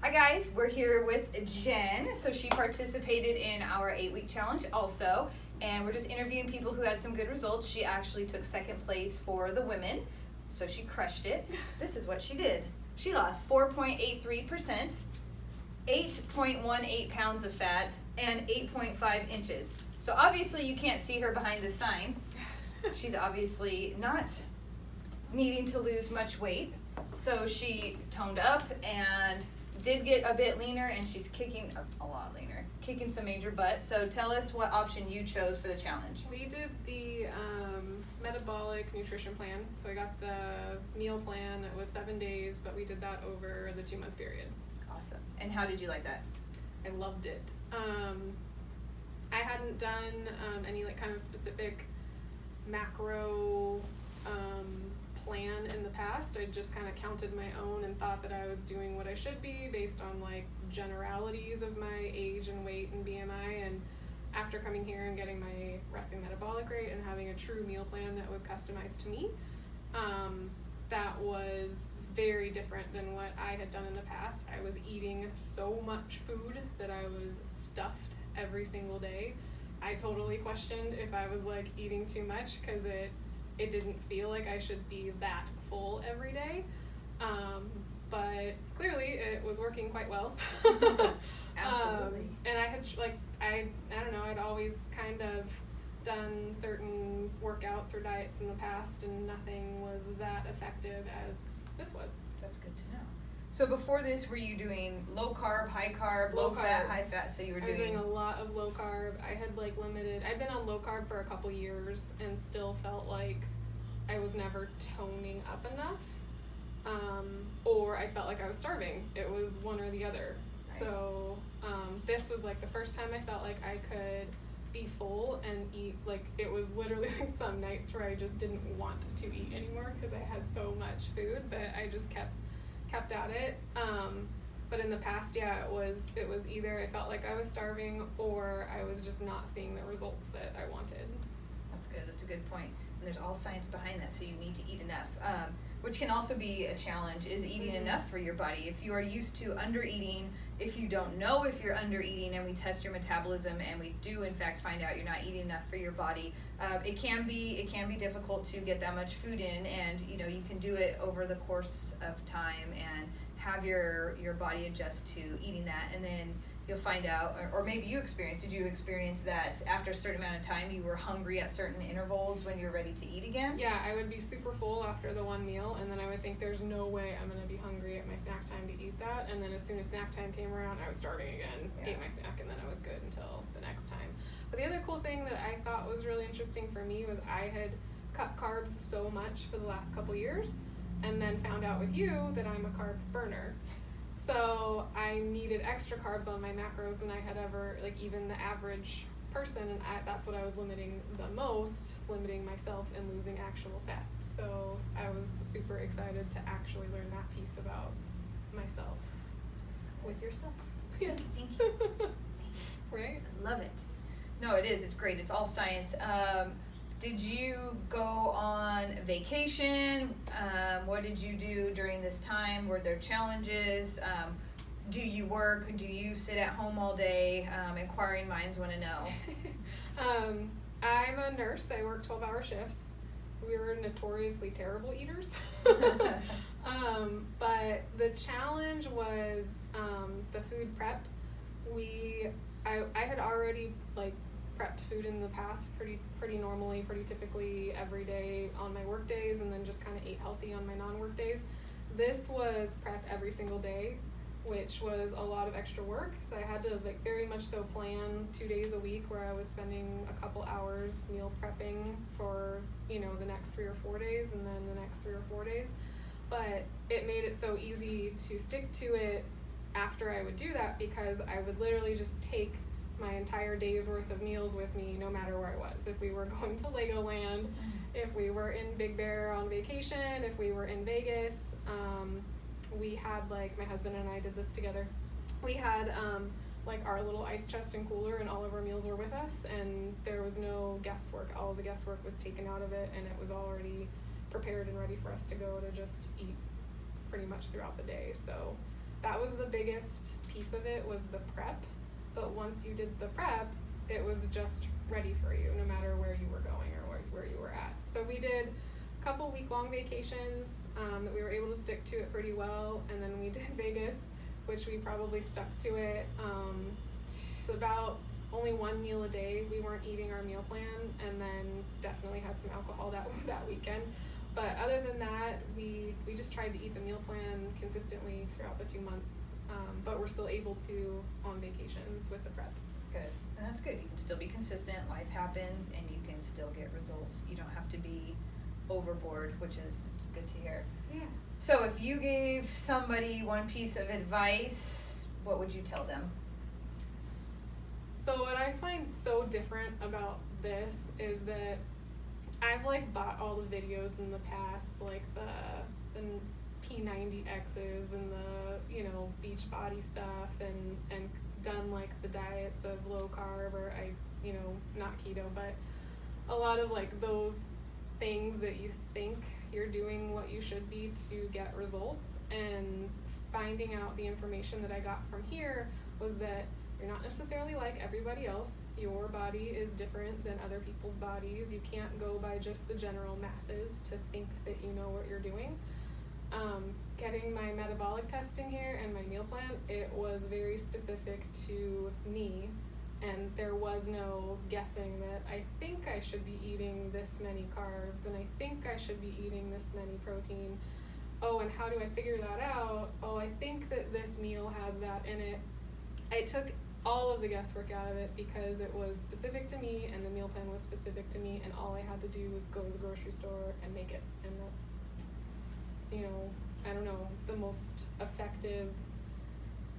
Hi guys, we're here with Jen. So she participated in our 8-week challenge also, and we're just interviewing people who had some good results. She actually took second place for the women, so she crushed it. This is what she did. She lost 4.83%, 8.18 pounds of fat, and 8.5 inches. So obviously you can't see her behind the sign. She's obviously not needing to lose much weight. So she toned up and did get a bit leaner, and she's kicking a lot leaner, kicking some major butt. So tell us what option you chose for the challenge. We did the metabolic nutrition plan. So I got the meal plan. It was 7 days, but we did that over the 2-month period. Awesome. And how did you like that? I loved it. I hadn't done any like kind of specific macro plan in the past. I just kind of counted my own and thought that I was doing what I should be based on like generalities of my age and weight and BMI. And after coming here and getting my resting metabolic rate and having a true meal plan that was customized to me, that was very different than what I had done in the past. I was eating so much food that I was stuffed every single day. I totally questioned if I was like eating too much because it didn't feel like I should be that full every day. But clearly it was working quite well. Absolutely. And I had I don't know, I'd always kind of done certain workouts or diets in the past, and nothing was that effective as this was. That's good to know. So before this, were you doing low carb, high carb, low fat, high fat? So you were I was doing a lot of low carb. I had like I'd been on low carb for a couple years and still felt like I was never toning up enough, or I felt like I was starving. It was one or the other. Right. So this was like the first time I felt like I could be full and eat. Like it was literally like some nights where I just didn't want to eat anymore because I had so much food, but I just kept at it. But in the past, yeah, it was either I felt like I was starving or I was just not seeing the results that I wanted. That's good. That's a good point. And there's all science behind that, so you need to eat enough, which can also be a challenge, is eating enough for your body. If you are used to under-eating, if you don't know if you're under-eating, and we test your metabolism and we do in fact find out you're not eating enough for your body, it can be difficult to get that much food in, and you can do it over the course of time and have your body adjust to eating that, and then you'll find out, or maybe did you experience that after a certain amount of time you were hungry at certain intervals when you're ready to eat again? Yeah, I would be super full after the one meal, and then I would think there's no way I'm going to be hungry at my snack time to eat that, and then as soon as snack time came around, I was starving again, ate my snack, and then I was good until the next time. But the other cool thing that I thought was really interesting for me was I had cut carbs so much for the last couple years, and then found out with you that I'm a carb burner. So I needed extra carbs on my macros than I had ever, like even the average person, and that's what I was limiting the most, limiting myself and losing actual fat. So I was super excited to actually learn that piece about myself with your stuff. Yeah, thank you. Right? I love it. No, it is. It's great. It's all science. Did you go on vacation? What did you do during this time? Were there challenges? Do you work? Do you sit at home all day? Inquiring minds want to know. I'm a nurse. I work 12-hour shifts. We were notoriously terrible eaters. But the challenge was the food prep. I had already prepped food in the past pretty normally, pretty typically every day on my work days, and then just kind of ate healthy on my non-work days. This was prep every single day, which was a lot of extra work. So I had to very much so plan 2 days a week where I was spending a couple hours meal prepping for the next 3 or 4 days, and then the next 3 or 4 days. But it made it so easy to stick to it after I would do that, because I would literally just take my entire day's worth of meals with me no matter where I was. If we were going to Legoland, if we were in Big Bear on vacation, if we were in Vegas, we had my husband and I did this together. We had our little ice chest and cooler, and all of our meals were with us, and there was no guesswork. All of the guesswork was taken out of it, and it was already prepared and ready for us to go to just eat pretty much throughout the day. So that was the biggest piece of it, was the prep. But once you did the prep, it was just ready for you, no matter where you were going or where you were at. So we did a couple week-long vacations that we were able to stick to it pretty well, and then we did Vegas, which we probably stuck to it about only one meal a day. We weren't eating our meal plan, and then definitely had some alcohol that weekend. But other than that, we just tried to eat the meal plan consistently throughout the 2 months. But we're still able to on vacations with the prep. Good, and that's good. You can still be consistent, life happens, and you can still get results. You don't have to be overboard, which is good to hear. Yeah. So if you gave somebody one piece of advice, what would you tell them? So what I find so different about this is that I've like bought all the videos in the past, like the P90X's and the, you know, beach body stuff, and done like the diets of low carb, or you know, not keto, but a lot of like those things that you think you're doing what you should be to get results. And finding out the information that I got from here was that you're not necessarily like everybody else. Your body is different than other people's bodies. You can't go by just the general masses to think that you know what you're doing. Getting my metabolic testing here and my meal plan, it was very specific to me, and there was no guessing that I think I should be eating this many carbs, and I think I should be eating this many protein. Oh, and how do I figure that out? Oh, I think that this meal has that in it. I took all of the guesswork out of it because it was specific to me, and the meal plan was specific to me, and all I had to do was go to the grocery store and make it. And that's, you know, I don't know, the most effective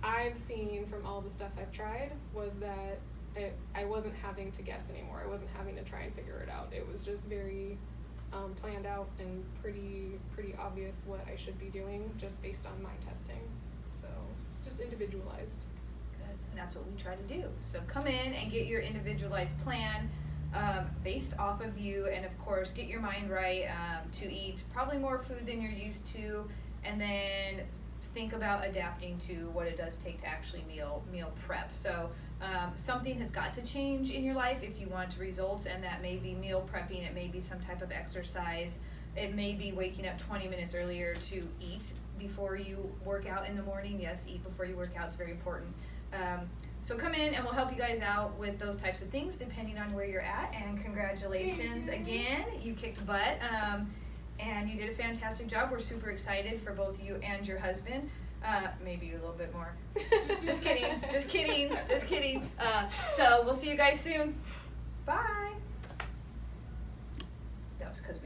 I've seen from all the stuff I've tried was that I wasn't having to guess anymore. I wasn't having to try and figure it out. It was just very planned out and pretty obvious what I should be doing just based on my testing. So just individualized. Good, and that's what we try to do. So come in and get your individualized plan based off of you, and of course get your mind right to eat probably more food than you're used to, and then think about adapting to what it does take to actually meal prep. So something has got to change in your life if you want results, and that may be meal prepping, it may be some type of exercise, it may be waking up 20 minutes earlier to eat before you work out in the morning. Yes, eat before you work out, it's very important. So come in and we'll help you guys out with those types of things depending on where you're at, and congratulations again, you kicked butt. And you did a fantastic job. We're super excited for both you and your husband. Maybe you a little bit more. Just kidding. So we'll see you guys soon. Bye. That was because